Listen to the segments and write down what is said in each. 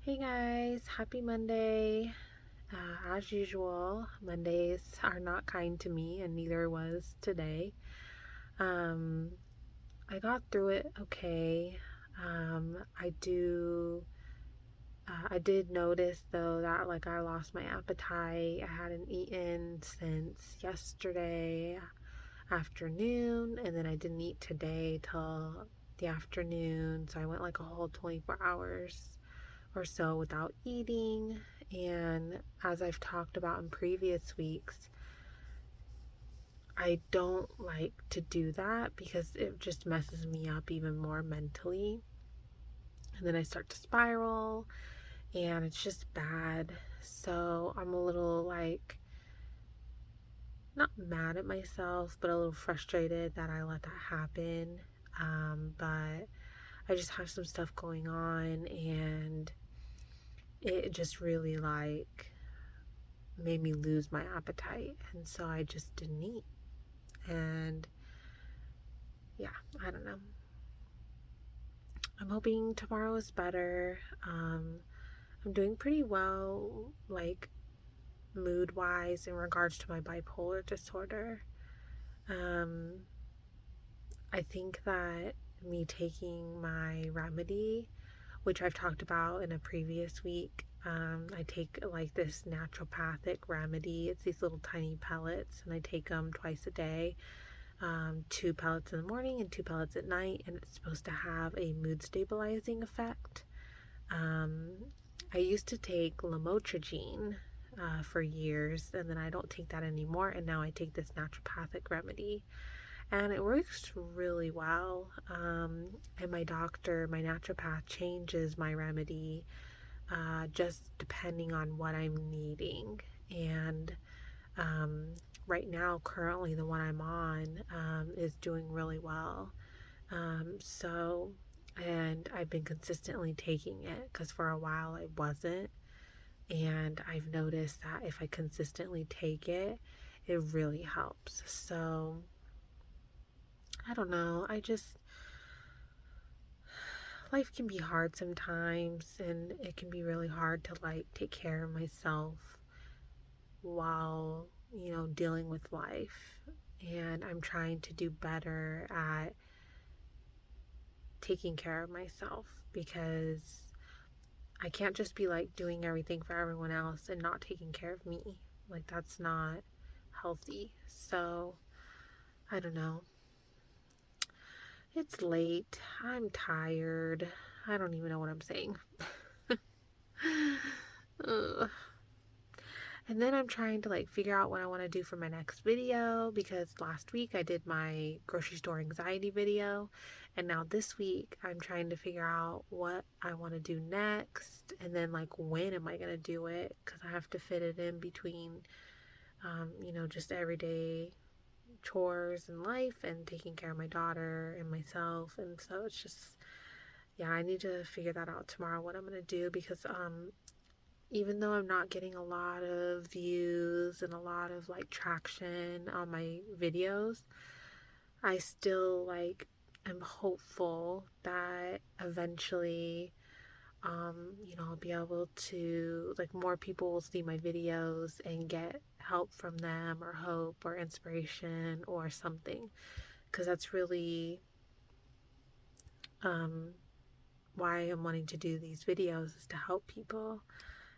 Hey guys, happy Monday. As usual, Mondays are not kind to me, and neither was today. Um, I got through it okay. I did notice though that I lost my appetite. I hadn't eaten since yesterday afternoon, and then I didn't eat today till the afternoon, so I went like a whole 24 hours or so without eating. And as I've talked about in previous weeks, I don't like to do that because it just messes me up even more mentally. And then I start to spiral and it's just bad. So I'm a little not mad at myself, but a little frustrated that I let that happen. But I just have some stuff going on and it just really made me lose my appetite, and so I just didn't eat. And yeah, I don't know. I'm hoping tomorrow is better. I'm doing pretty well, mood wise, in regards to my bipolar disorder. Um, I think that me taking my remedy, which I've talked about in a previous week, I take this naturopathic remedy. It's these little tiny pellets, and I take them twice a day. 2 pellets in the morning and 2 pellets at night, and it's supposed to have a mood stabilizing effect. Um, I used to take lamotrigine for years, and then I don't take that anymore, and now I take this naturopathic remedy, and it works really well. And my doctor, my naturopath, changes my remedy just depending on what I'm needing. And um, right now, currently, the one I'm on is doing really well. So, and I've been consistently taking it because for a while I wasn't. And I've noticed that if I consistently take it, it really helps. So, I don't know. Life can be hard sometimes, and it can be really hard to take care of myself while, dealing with life. And I'm trying to do better at taking care of myself because I can't just be doing everything for everyone else and not taking care of me. That's not healthy. So, I don't know. It's late. I'm tired. I don't even know what I'm saying. Ugh. And then I'm trying to figure out what I want to do for my next video because last week I did my grocery store anxiety video, and now this week I'm trying to figure out what I want to do next, and then when am I going to do it, because I have to fit it in between just everyday chores in life and taking care of my daughter and myself. And so it's just, yeah, I need to figure that out tomorrow what I'm going to do because even though I'm not getting a lot of views and a lot of traction on my videos, I still am hopeful that eventually I'll be able to more people will see my videos and get help from them, or hope or inspiration or something, because that's really um why I'm wanting to do these videos, is to help people.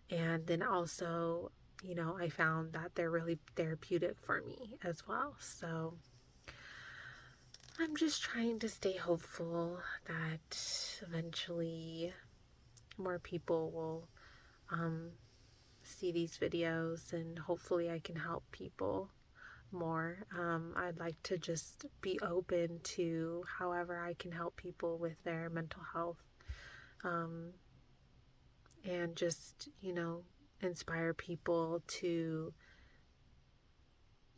And then also, I found that they're really therapeutic for me as well. So I'm just trying to stay hopeful that eventually more people will see these videos, and hopefully I can help people more. I'd like to just be open to however I can help people with their mental health, um, and just, inspire people to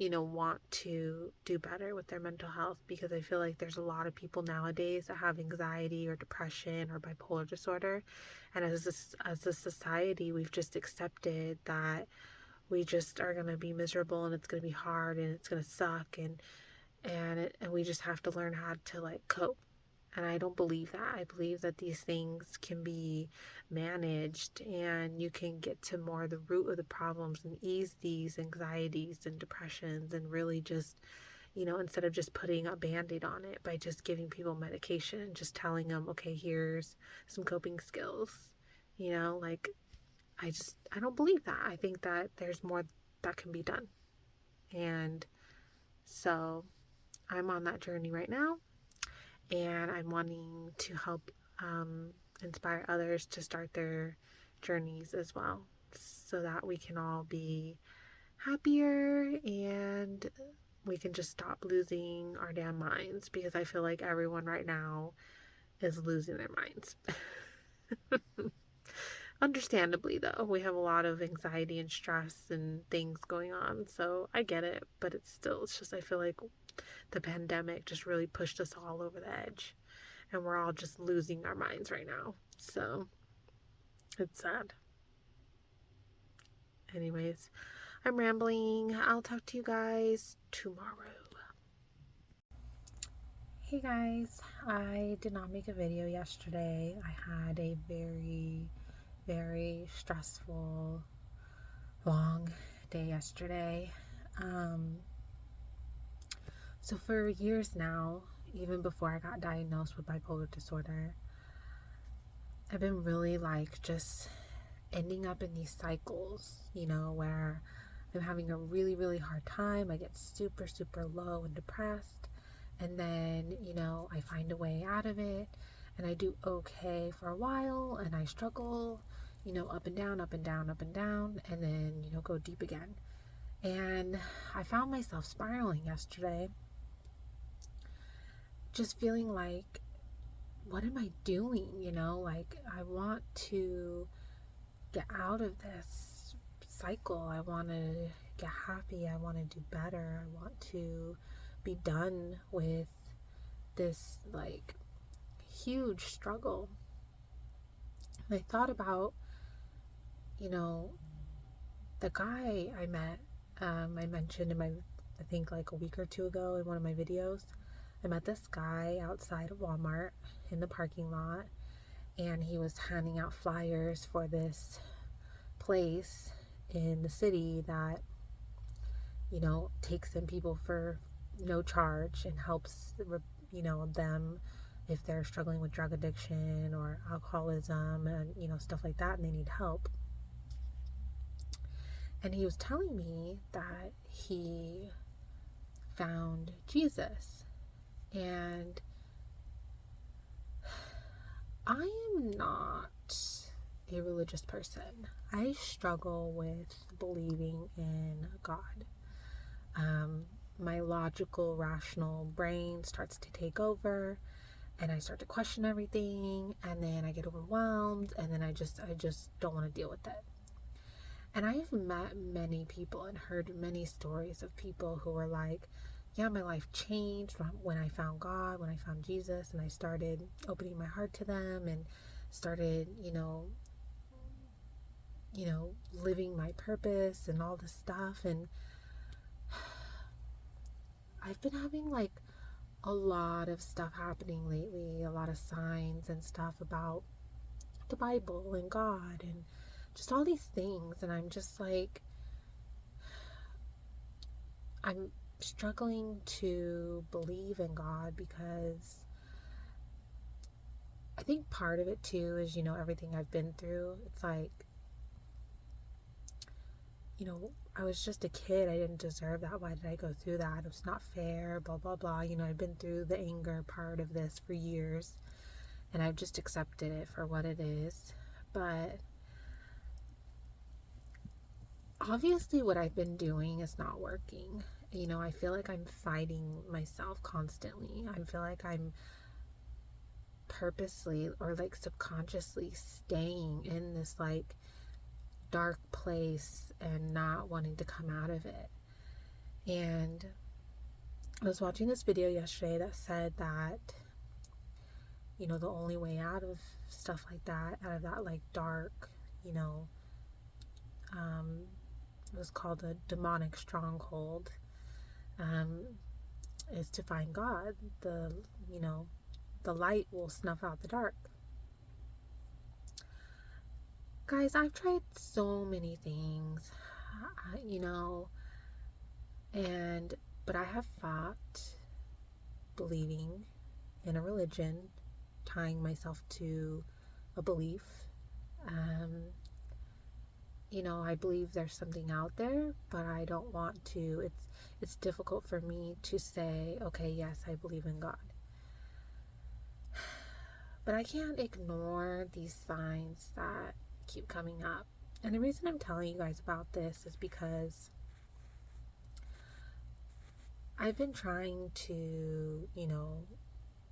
want to do better with their mental health, because I feel like there's a lot of people nowadays that have anxiety or depression or bipolar disorder. And as a society, we've just accepted that we just are going to be miserable, and it's going to be hard, and it's going to suck. And we just have to learn how to cope. And I don't believe that. I believe that these things can be managed and you can get to more the root of the problems and ease these anxieties and depressions and really just, instead of just putting a band-aid on it by just giving people medication and just telling them, okay, here's some coping skills. Like I don't believe that. I think that there's more that can be done. And so I'm on that journey right now, and I'm wanting to help inspire others to start their journeys as well, so that we can all be happier and we can just stop losing our damn minds, because I feel like everyone right now is losing their minds. Understandably, though, we have a lot of anxiety and stress and things going on, so I get it, but it's just, I feel like the pandemic just really pushed us all over the edge, and we're all just losing our minds right now, so it's sad. Anyways, I'm rambling. I'll talk to you guys tomorrow. Hey guys, I did not make a video yesterday. I had a very, very stressful, long day yesterday. So for years now, even before I got diagnosed with bipolar disorder, I've been really just ending up in these cycles, where I'm having a really, really hard time. I get super, super low and depressed. And then, I find a way out of it and I do okay for a while, and I struggle, up and down, up and down, up and down, and then, go deep again. And I found myself spiraling yesterday, just feeling like, what am I doing? I want to get out of this cycle. I want to get happy. I want to do better. I want to be done with this huge struggle. And I thought about, the guy I met. I mentioned I think a week or two ago in one of my videos, I met this guy outside of Walmart in the parking lot, and he was handing out flyers for this place in the city that, takes in people for no charge and helps, them if they're struggling with drug addiction or alcoholism and, stuff like that, and they need help. And he was telling me that he found Jesus. And I am not a religious person. I struggle with believing in God. My logical, rational brain starts to take over, and I start to question everything, and then I get overwhelmed, and then I just don't want to deal with it. And I have met many people and heard many stories of people who were like, yeah, my life changed when I found God, when I found Jesus, and I started opening my heart to them and started, living my purpose and all this stuff. And I've been having a lot of stuff happening lately, a lot of signs and stuff about the Bible and God and just all these things. And I'm just I'm struggling to believe in God, because I think part of it too is, everything I've been through. It's I was just a kid. I didn't deserve that. Why did I go through that? It was not fair, blah, blah, blah. I've been through the anger part of this for years, and I've just accepted it for what it is. But obviously what I've been doing is not working. I feel like I'm fighting myself constantly. I feel like I'm purposely or subconsciously staying in this dark place and not wanting to come out of it. And I was watching this video yesterday that said that, the only way out of stuff like that, out of that dark, it was called a demonic stronghold, is to find God, the the light will snuff out the dark. Guys, I've tried so many things, you know, but I have fought believing in a religion, tying myself to a belief. I believe there's something out there, but I don't want to. It's difficult for me to say, okay, yes, I believe in God. But I can't ignore these signs that keep coming up. And the reason I'm telling you guys about this is because I've been trying to,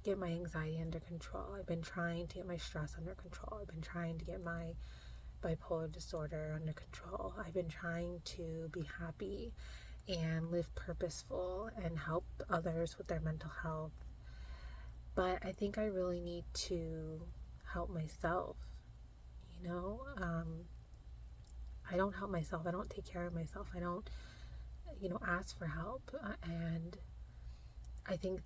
get my anxiety under control. I've been trying to get my stress under control. I've been trying to get my bipolar disorder under control. I've been trying to be happy and live purposeful and help others with their mental health. But I think I really need to help myself. I don't help myself. I don't take care of myself. I don't, ask for help. And I think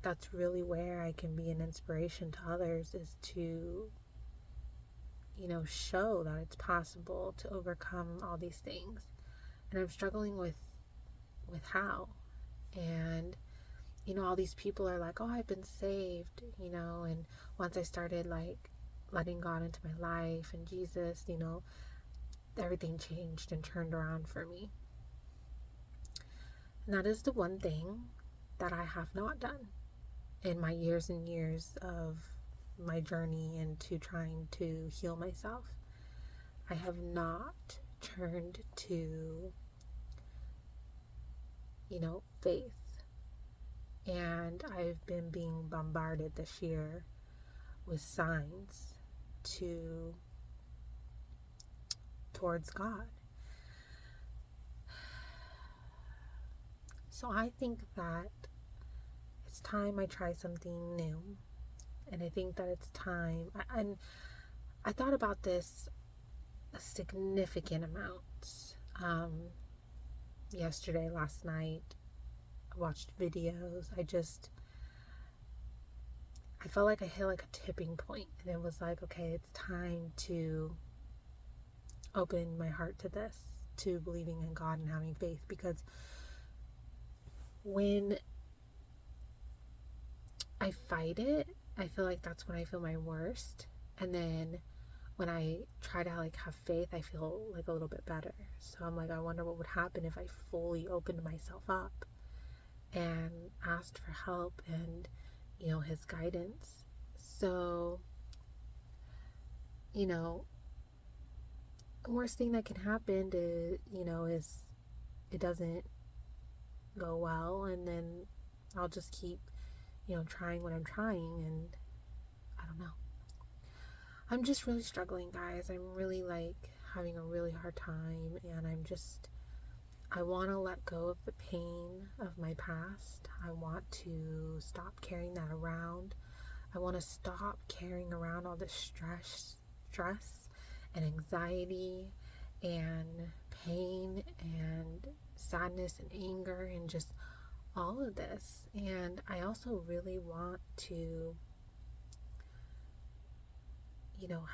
that's really where I can be an inspiration to others, is to, show that it's possible to overcome all these things. And I'm struggling with how. And, all these people are like, oh, I've been saved, and once I started like letting God into my life and Jesus, everything changed and turned around for me. And that is the one thing that I have not done in my years and years of my journey into trying to heal myself. I have not turned to, faith. And I've been being bombarded this year with signs towards God. So I think that it's time I try something new. And I think that it's time. And I thought about this a significant amount. Yesterday, last night, I watched videos. I felt like I hit like a tipping point. And it was like, okay, it's time to open my heart to this, to believing in God and having faith. Because when I fight it, I feel like that's when I feel my worst. And then when I try to like have faith, I feel like a little bit better. So I'm like, I wonder what would happen if I fully opened myself up and asked for help and, his guidance. So, the worst thing that can happen is it doesn't go well, and then I'll just keep, trying what I'm trying, and I don't know. I'm just really struggling, guys. I'm really like having a really hard time, and I want to let go of the pain of my past. I want to stop carrying that around. I want to stop carrying around all this stress and anxiety and pain and sadness and anger and just all of this. And I also really want to,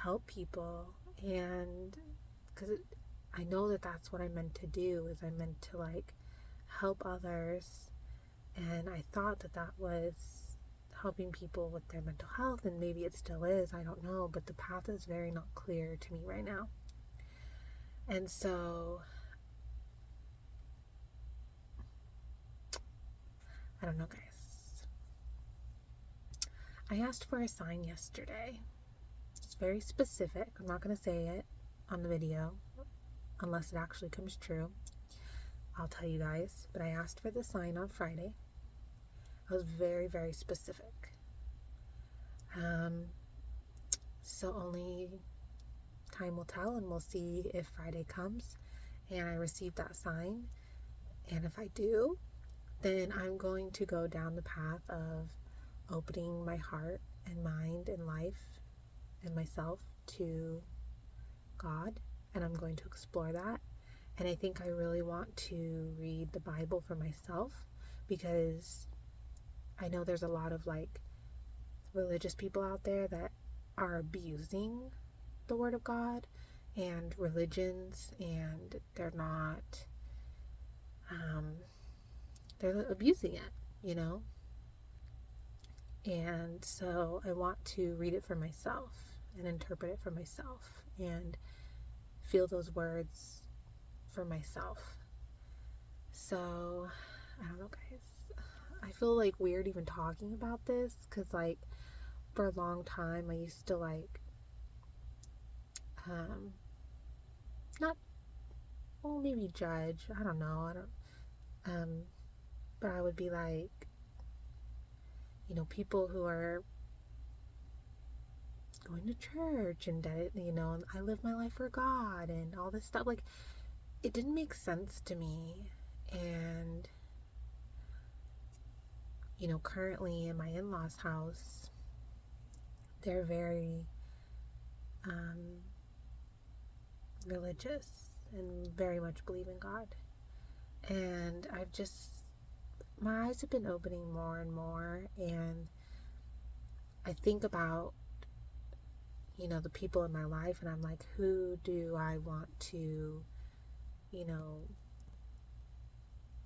help people, and because I know that that's what I'm meant to do, is I'm meant to like help others. And I thought that was helping people with their mental health, and maybe it still is, I don't know, but the path is very not clear to me right now. And so I don't know, guys. I asked for a sign yesterday. It's very specific. I'm not going to say it on the video unless it actually comes true. I'll tell you guys, but I asked for the sign on Friday. I was very, very specific. So only time will tell, and we'll see if Friday comes and I receive that sign. And if I do, then I'm going to go down the path of opening my heart and mind and life and myself to God, and I'm going to explore that. And I think I really want to read the Bible for myself, because I know there's a lot of like religious people out there that are abusing the Word of God and religions, and um, they're abusing it, you know? And so I want to read it for myself and interpret it for myself and feel those words for myself. So, I don't know, guys. I feel like weird even talking about this because, like, for a long time, I used to, like, not, well, maybe judge. I don't know. But I would be like, people who are going to church and, I live my life for God and all this stuff. Like, it didn't make sense to me. And, currently in my in-laws' house, they're very religious and very much believe in God. And my eyes have been opening more and more. And I think about, the people in my life, and I'm like, who do I want to,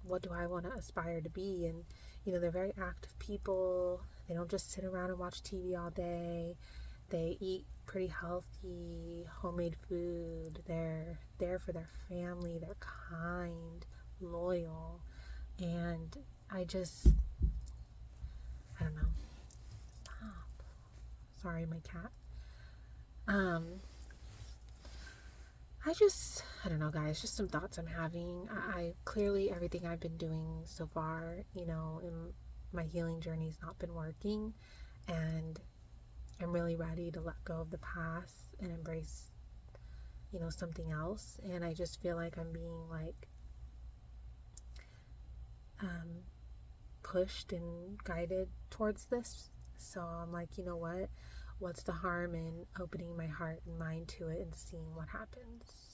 what do I want to aspire to be? And, they're very active people. They don't just sit around and watch TV all day. They eat pretty healthy, homemade food. They're there for their family. They're kind, loyal. And I don't know. Stop. Sorry, my cat. I don't know, guys, just some thoughts I'm having. I clearly, everything I've been doing so far, in my healing journey's not been working, and I'm really ready to let go of the past and embrace, something else. And I just feel like I'm being like pushed and guided towards this. So I'm like, what? What's the harm in opening my heart and mind to it and seeing what happens?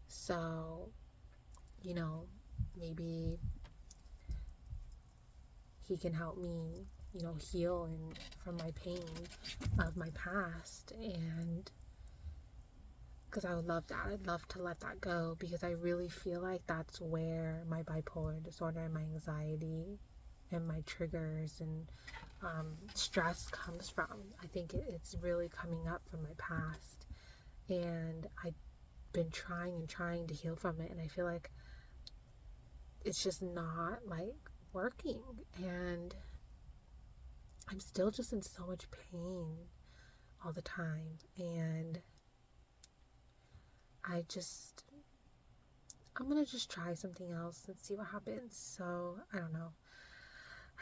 So, maybe he can help me, heal and from my pain of my past. And because I would love that. I'd love to let that go, because I really feel like that's where my bipolar disorder and my anxiety and my triggers and stress comes from. I think it's really coming up from my past, and I've been trying and trying to heal from it, and I feel like it's just not like working, and I'm still just in so much pain all the time. And I'm gonna just try something else and see what happens. So I don't know,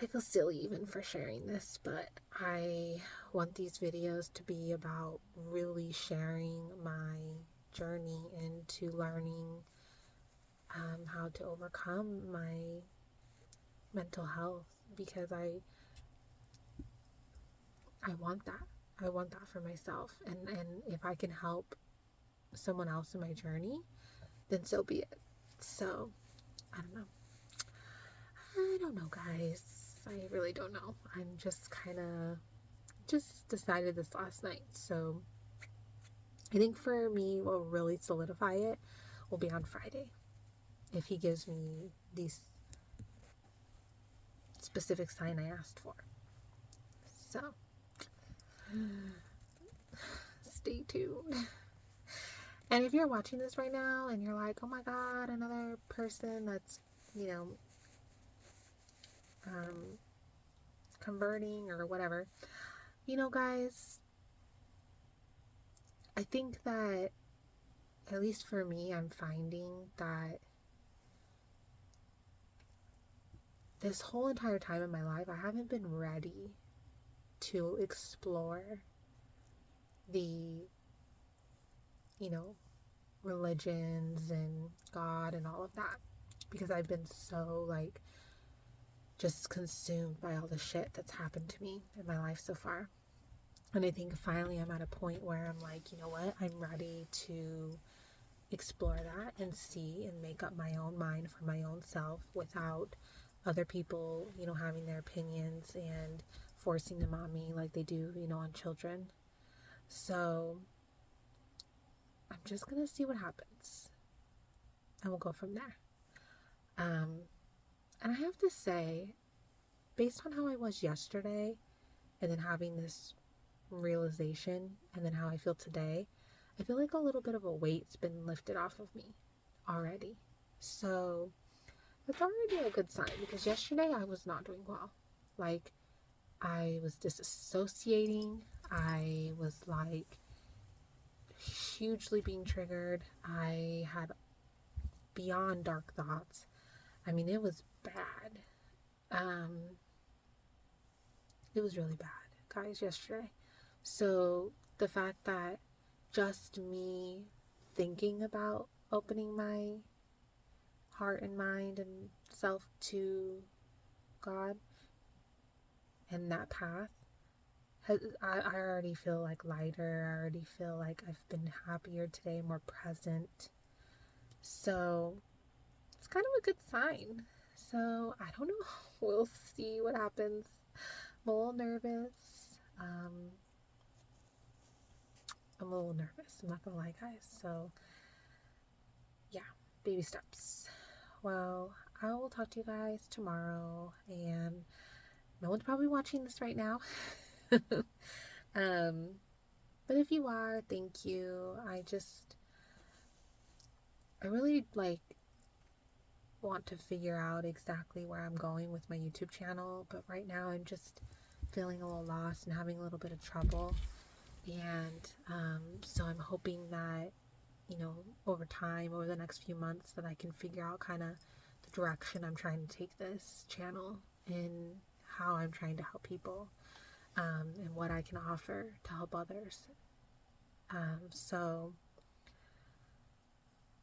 I feel silly even for sharing this, but I want these videos to be about really sharing my journey into learning how to overcome my mental health, because I want that. I want that for myself. And if I can help someone else in my journey, then so be it. So, I don't know, guys. I really don't know. I'm just just decided this last night. So, I think for me, what will really solidify it will be on Friday, if he gives me these specific sign I asked for. So, stay tuned. And if you're watching this right now and you're like, oh my God, another person that's, converting or whatever, guys, I think that, at least for me, I'm finding that this whole entire time in my life, I haven't been ready to explore the, religions and God and all of that, because I've been so, like, just consumed by all the shit that's happened to me in my life so far. And I think finally I'm at a point where I'm like, you know what? I'm ready to explore that and see and make up my own mind for my own self without other people, having their opinions and forcing them on me like they do, on children. So I'm just going to see what happens. And we'll go from there. And I have to say, based on how I was yesterday, and then having this realization, and then how I feel today, I feel like a little bit of a weight's been lifted off of me already. So it's already a good sign, because yesterday I was not doing well. Like, I was disassociating. I was like hugely being triggered. I had beyond dark thoughts. I mean, it was bad. It was really bad, guys, yesterday. So the fact that just me thinking about opening my heart and mind and self to God and that path, I already feel like lighter. I already feel like I've been happier today, more present. So it's kind of a good sign. So I don't know. We'll see what happens. I'm a little nervous. I'm not gonna lie, guys. So yeah, baby steps. Well, I will talk to you guys tomorrow, and no one's probably watching this right now. But if you are, thank you. I really want to figure out exactly where I'm going with my YouTube channel, but right now I'm just feeling a little lost and having a little bit of trouble. And so I'm hoping that, over time, over the next few months, that I can figure out kind of the direction I'm trying to take this channel and how I'm trying to help people, and what I can offer to help others. So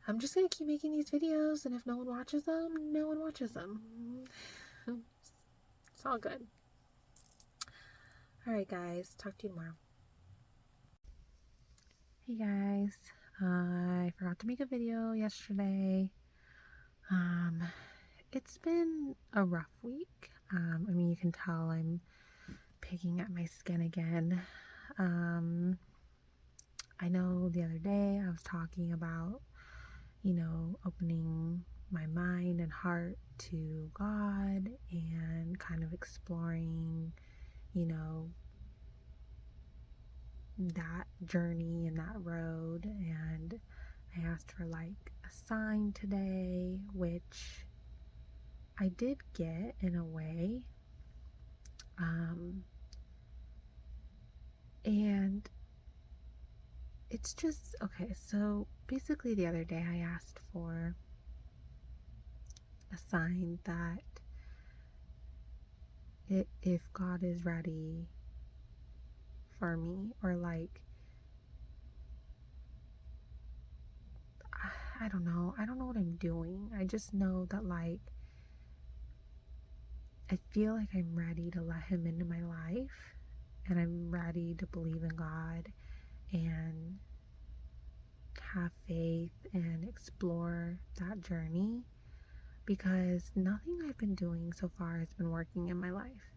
I'm just going to keep making these videos, and if no one watches them, no one watches them. It's all good. Alright, guys. Talk to you tomorrow. Hey, guys. I forgot to make a video yesterday. It's been a rough week. I mean, you can tell I'm picking at my skin again. I know the other day I was talking about, opening my mind and heart to God and kind of exploring, that journey and that road. And I asked for a sign today, which I did get in a way. And it's just, okay, so basically the other day I asked for a sign that if God is ready for me, or I don't know what I'm doing. I just know that I feel like I'm ready to let him into my life, and I'm ready to believe in God and have faith and explore that journey, because nothing I've been doing so far has been working in my life.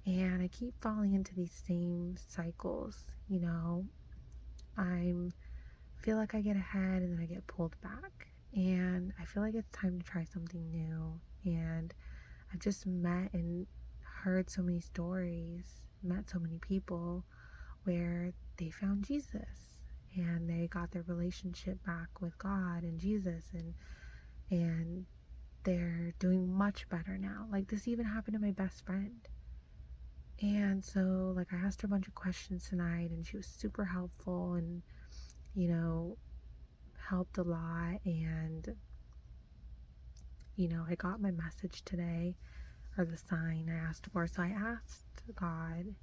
And I keep falling into these same cycles, I feel like I get ahead and then I get pulled back. And I feel like it's time to try something new. And I've just met and heard so many stories, met so many people where they found Jesus and they got their relationship back with God and Jesus, and they're doing much better now. This even happened to my best friend. And so I asked her a bunch of questions tonight, and she was super helpful and helped a lot. And I got my message today, or the sign I asked for. So I asked God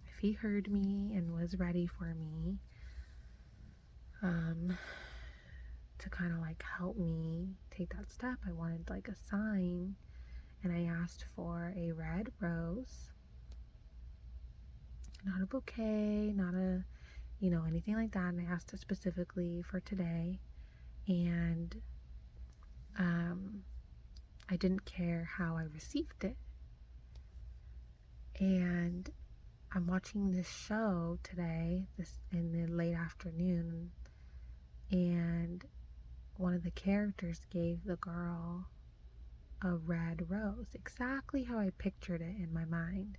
if he heard me and was ready for me, to kind of help me take that step. I wanted a sign, and I asked for a red rose, not a bouquet, not a anything like that. And I asked it specifically for today. And I didn't care how I received it. And I'm watching this show today, this in the late afternoon, and one of the characters gave the girl a red rose, exactly how I pictured it in my mind.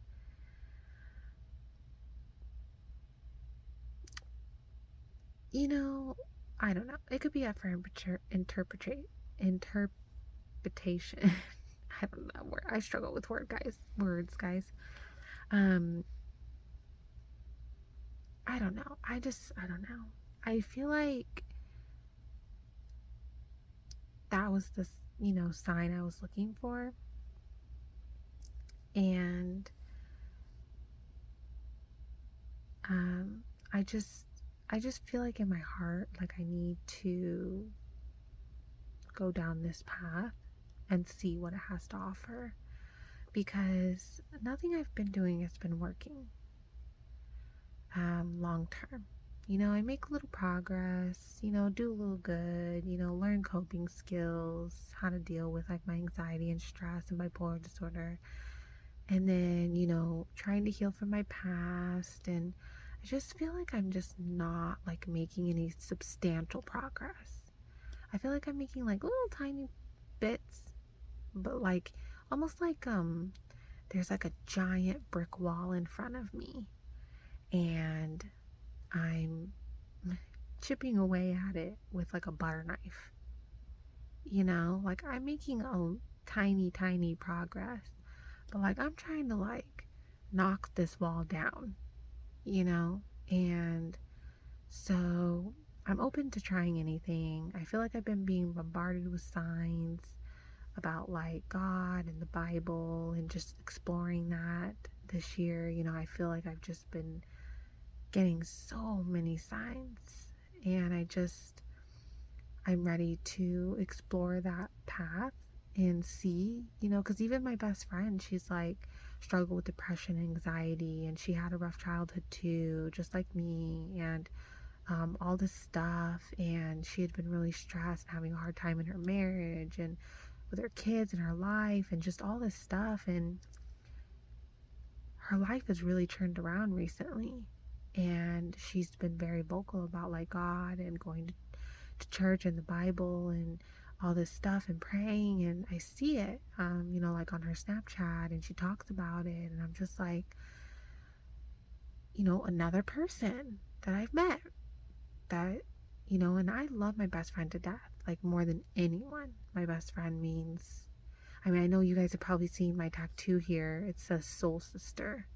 You know, I don't know. It could be up for interpretation. I don't know. I struggle with words, guys. Um, I don't know. I don't know. I feel like that was the, sign I was looking for. And um, I just, I just feel like in my heart, like I need to go down this path and see what it has to offer, because nothing I've been doing has been working long term. I make a little progress, do a little good, learn coping skills, how to deal with like my anxiety and stress and bipolar disorder. And then, trying to heal from my past. And I just feel like I'm just not like making any substantial progress. I feel like I'm making like little tiny bits, but like almost like there's like a giant brick wall in front of me, and I'm chipping away at it with like a butter knife. Like I'm making a tiny progress, but like I'm trying to like knock this wall down, and so I'm open to trying anything. I feel like I've been being bombarded with signs about like God and the Bible and just exploring that this year. I feel like I've just been getting so many signs, and I'm ready to explore that path and see, because even my best friend, she's like struggled with depression, anxiety, and she had a rough childhood too, just like me, and all this stuff. And she had been really stressed and having a hard time in her marriage and with her kids and her life and just all this stuff. And her life has really turned around recently. And she's been very vocal about like God and going to church and the Bible and all this stuff and praying. And I see it, like on her Snapchat, and she talks about it. And I'm just like, another person that I've met that, and I love my best friend to death, like more than anyone. My best friend means, I know you guys have probably seen my tattoo here. It says Soul Sister.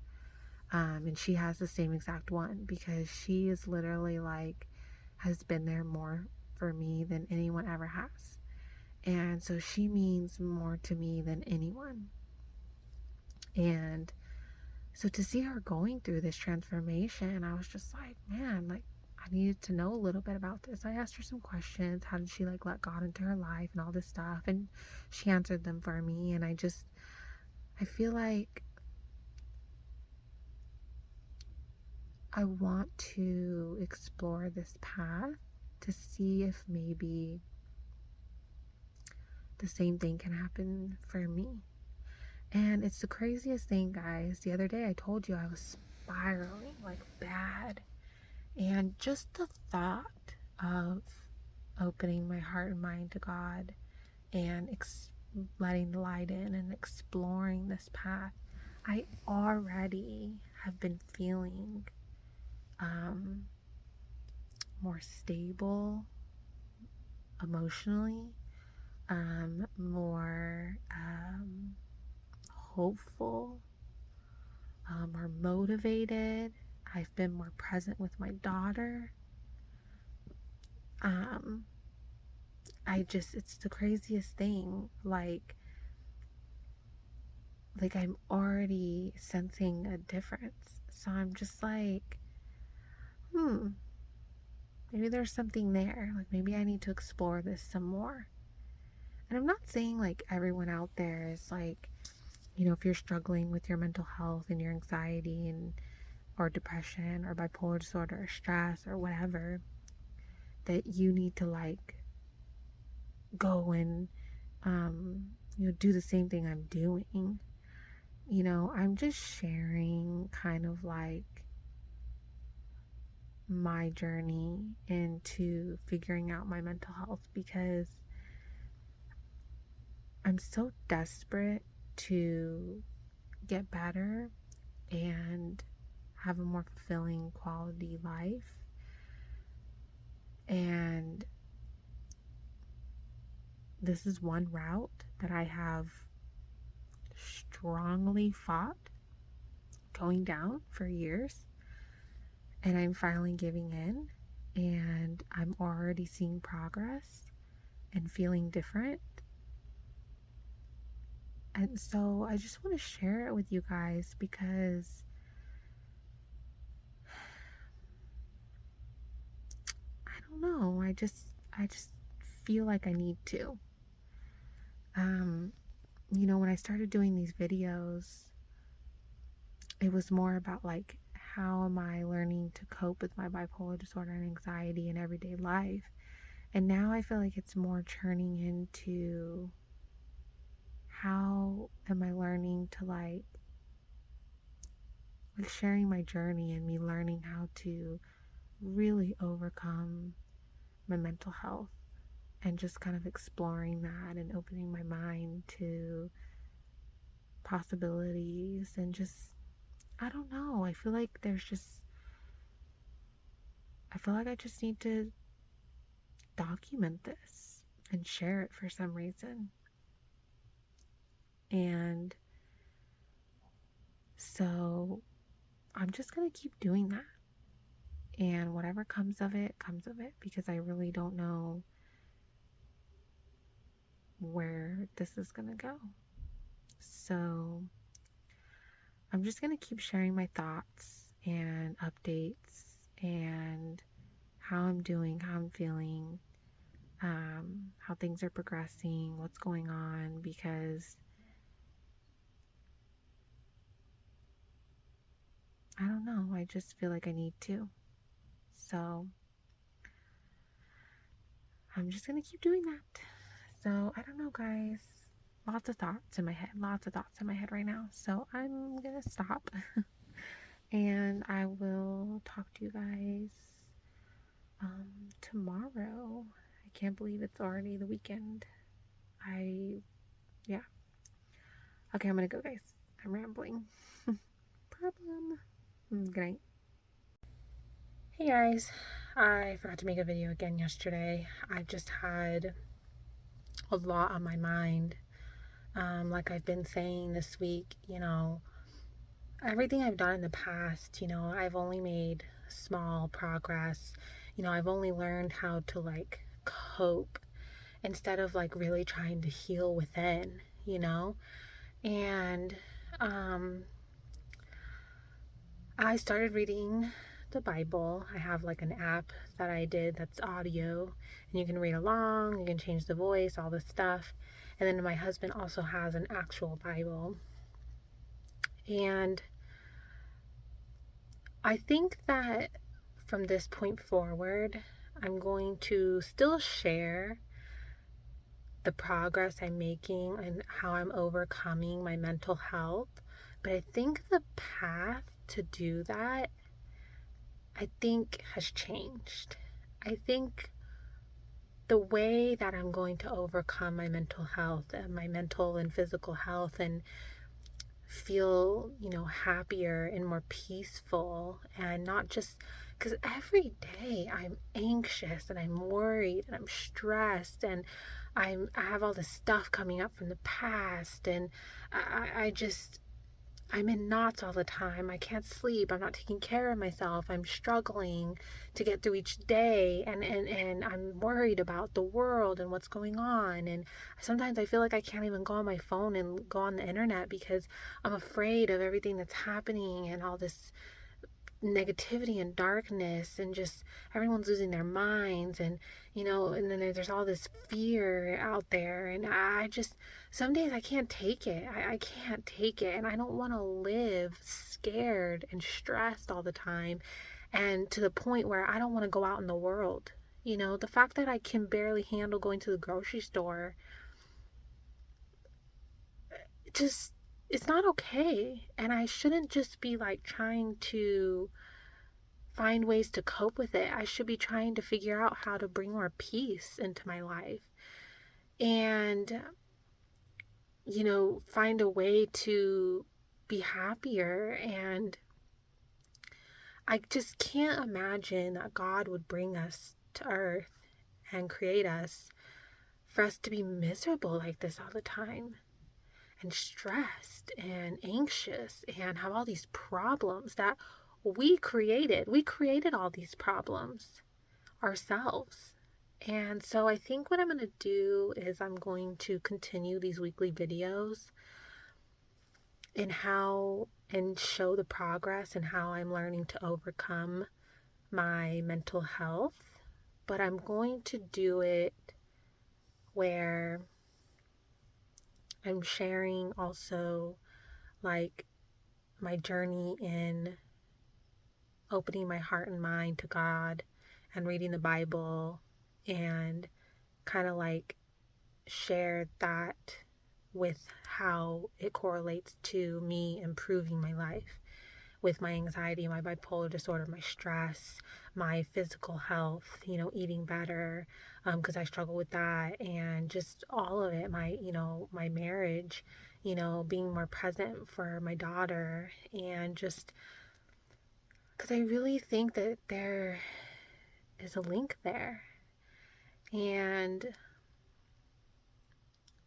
And she has the same exact one, because she is literally like, has been there more for me than anyone ever has. And so she means more to me than anyone. And so to see her going through this transformation, I was just like, man, like I needed to know a little bit about this. I asked her some questions. How did she like let God into her life and all this stuff? And she answered them for me. And I feel like I want to explore this path to see if maybe the same thing can happen for me. And it's the craziest thing, guys. The other day I told you I was spiraling like bad. And just the thought of opening my heart and mind to God and letting the light in and exploring this path, I already have been feeling more stable emotionally, more hopeful, more motivated. I've been more present with my daughter. Um, it's the craziest thing. Like I'm already sensing a difference. So I'm just like, maybe there's something there. Like maybe I need to explore this some more. And I'm not saying like everyone out there is like, if you're struggling with your mental health and your anxiety and or depression or bipolar disorder or stress or whatever, that you need to like go and do the same thing I'm doing. I'm just sharing kind of like my journey into figuring out my mental health because I'm so desperate to get better and have a more fulfilling quality life. And this is one route that I have strongly fought going down for years. And I'm finally giving in, and I'm already seeing progress and feeling different. And so I just want to share it with you guys because I don't know. I just feel like I need to. When I started doing these videos, it was more about like how am I learning to cope with my bipolar disorder and anxiety in everyday life. And now I feel like it's more turning into how am I learning to like sharing my journey and me learning how to really overcome my mental health and just kind of exploring that and opening my mind to possibilities and just I don't know. I feel like I just need to document this and share it for some reason. And so I'm just going to keep doing that. And whatever comes of it, because I really don't know where this is going to go. So I'm just going to keep sharing my thoughts and updates and how I'm doing, how I'm feeling, how things are progressing, what's going on, because I don't know. I just feel like I need to. So I'm just going to keep doing that. So I don't know, guys. Lots of thoughts in my head right now. So I'm going to stop and I will talk to you guys tomorrow. I can't believe it's already the weekend. Yeah. Okay, I'm going to go, guys. I'm rambling. Problem. Good night. Hey guys, I forgot to make a video again yesterday. I just had a lot on my mind. Like I've been saying this week, everything I've done in the past, I've only made small progress. I've only learned how to like cope instead of like really trying to heal within, And I started reading the Bible. I have like an app that I did that's audio, and you can read along, you can change the voice, all this stuff. And then my husband also has an actual Bible. And I think that from this point forward, I'm going to still share the progress I'm making and how I'm overcoming my mental health. But I think the path to do that, has changed. I think the way that I'm going to overcome my mental health and my mental and physical health and feel, happier and more peaceful and not just because every day I'm anxious and I'm worried and I'm stressed and I have all this stuff coming up from the past and I just I'm in knots all the time. I can't sleep. I'm not taking care of myself. I'm struggling to get through each day and I'm worried about the world and what's going on. And sometimes I feel like I can't even go on my phone and go on the internet because I'm afraid of everything that's happening and all this negativity and darkness and just everyone's losing their minds and then there's all this fear out there and I just some days I can't take it. I can't take it and I don't want to live scared and stressed all the time and to the point where I don't want to go out in the world. The fact that I can barely handle going to the grocery store just it's not okay. And I shouldn't just be like trying to find ways to cope with it. I should be trying to figure out how to bring more peace into my life and, find a way to be happier. And I just can't imagine that God would bring us to earth and create us for us to be miserable like this all the time and stressed and anxious and have all these problems that we created. We created all these problems ourselves. And so I think what I'm going to do is I'm going to continue these weekly videos and show the progress and how I'm learning to overcome my mental health. But I'm going to do it where I'm sharing also like my journey in opening my heart and mind to God and reading the Bible, and kind of like share that with how it correlates to me improving my life with my anxiety, my bipolar disorder, my stress, my physical health, eating better, because I struggle with that, and just all of it, my marriage, being more present for my daughter, and just because I really think that there is a link there. And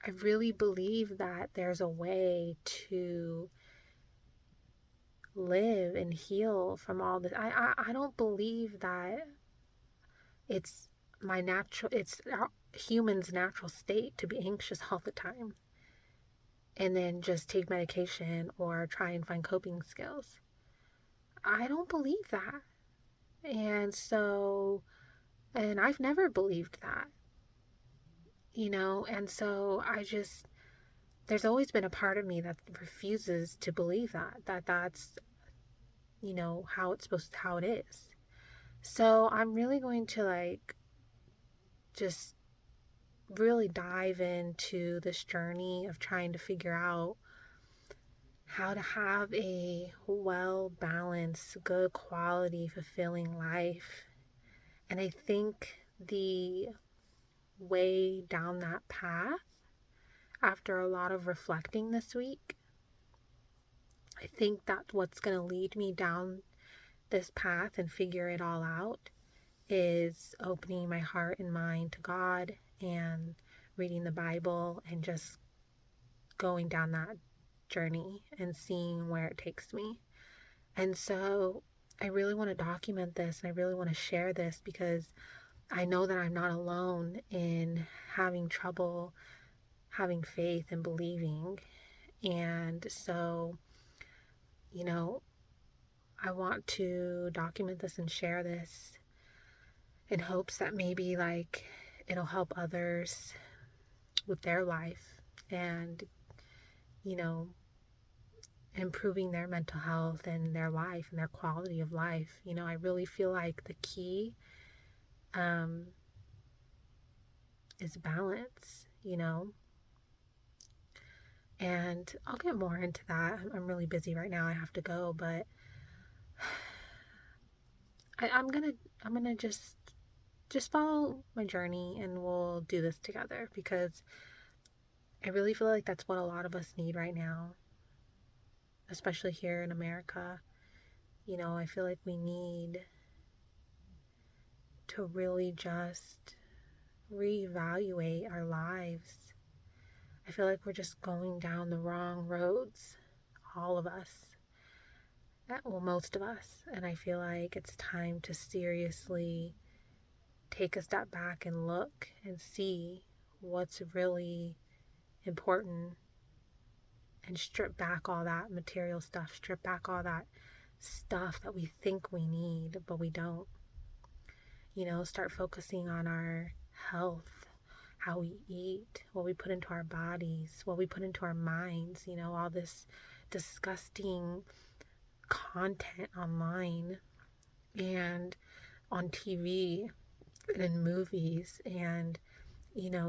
I really believe that there's a way to live and heal from all this. I don't believe that it's it's our human's natural state to be anxious all the time and then just take medication or try and find coping skills. I don't believe that. And I've never believed that, and so there's always been a part of me that refuses to believe that's how it is. So I'm really going to just really dive into this journey of trying to figure out how to have a well balanced, good quality, fulfilling life. And I think the way down that path, after a lot of reflecting this week, I think that's what's going to lead me down this path and figure it all out, is opening my heart and mind to God and reading the Bible and just going down that journey and seeing where it takes me. And so I really want to document this, and I really want to share this because I know that I'm not alone in having trouble having faith and believing. And so, I want to document this and share this in hopes that maybe it'll help others with their life and, you know, improving their mental health and their life and their quality of life. I really feel like the key is balance, and I'll get more into that. I'm really busy right now. I have to go, but I'm gonna just follow my journey and we'll do this together, because I really feel like that's what a lot of us need right now, especially here in America. I feel like we need to really just reevaluate our lives. I feel like we're just going down the wrong roads, all of us. Well, most of us. And I feel like it's time to seriously take a step back and look and see what's really important, and strip back all that material stuff, strip back all that stuff that we think we need, but we don't. Start focusing on our health, how we eat, what we put into our bodies, what we put into our minds, all this disgusting content online and on TV and in movies, and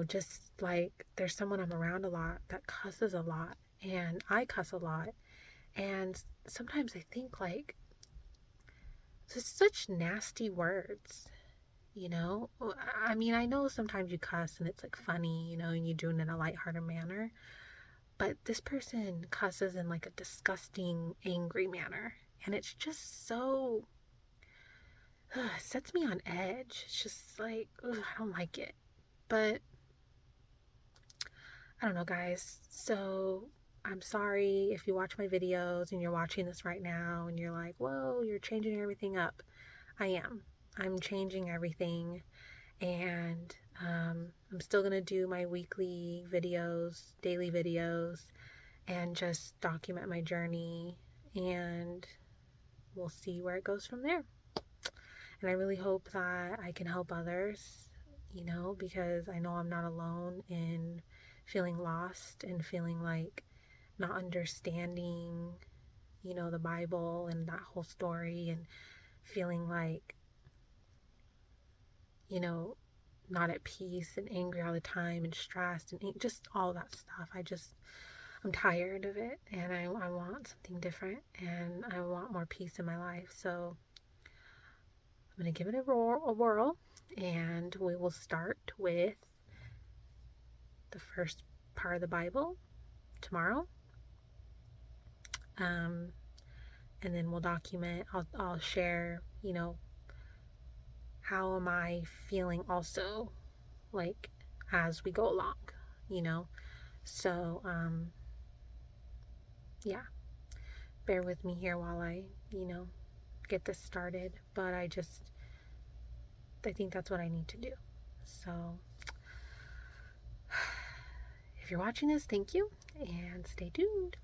just like there's someone I'm around a lot that cusses a lot, and I cuss a lot. And sometimes I think, like, just such nasty words, you know? I mean, I know sometimes you cuss and it's like funny, you know, and you do it in a lighthearted manner, but this person cusses in like a disgusting, angry manner. And it's just so, it sets me on edge. It's just like, ugh, I don't like it. But I don't know, guys. So I'm sorry if you watch my videos and you're watching this right now and you're like, whoa, you're changing everything up. I am. I'm changing everything. And I'm still going to do my weekly videos, daily videos, and just document my journey. And we'll see where it goes from there. And I really hope that I can help others, you know, because I know I'm not alone in feeling lost and feeling like not understanding, you know, the Bible and that whole story, and feeling like, you know, not at peace and angry all the time and stressed and just all that stuff. I'm tired of it, and I want something different, and I want more peace in my life. So I'm going to give it a whirl, and we will start with the first part of the Bible tomorrow. Um, and then we'll document, I'll share, you know, how am I feeling also, like, as we go along, you know. So, yeah, bear with me here while I, you know, get this started. But I think that's what I need to do. So, if you're watching this, thank you, and stay tuned.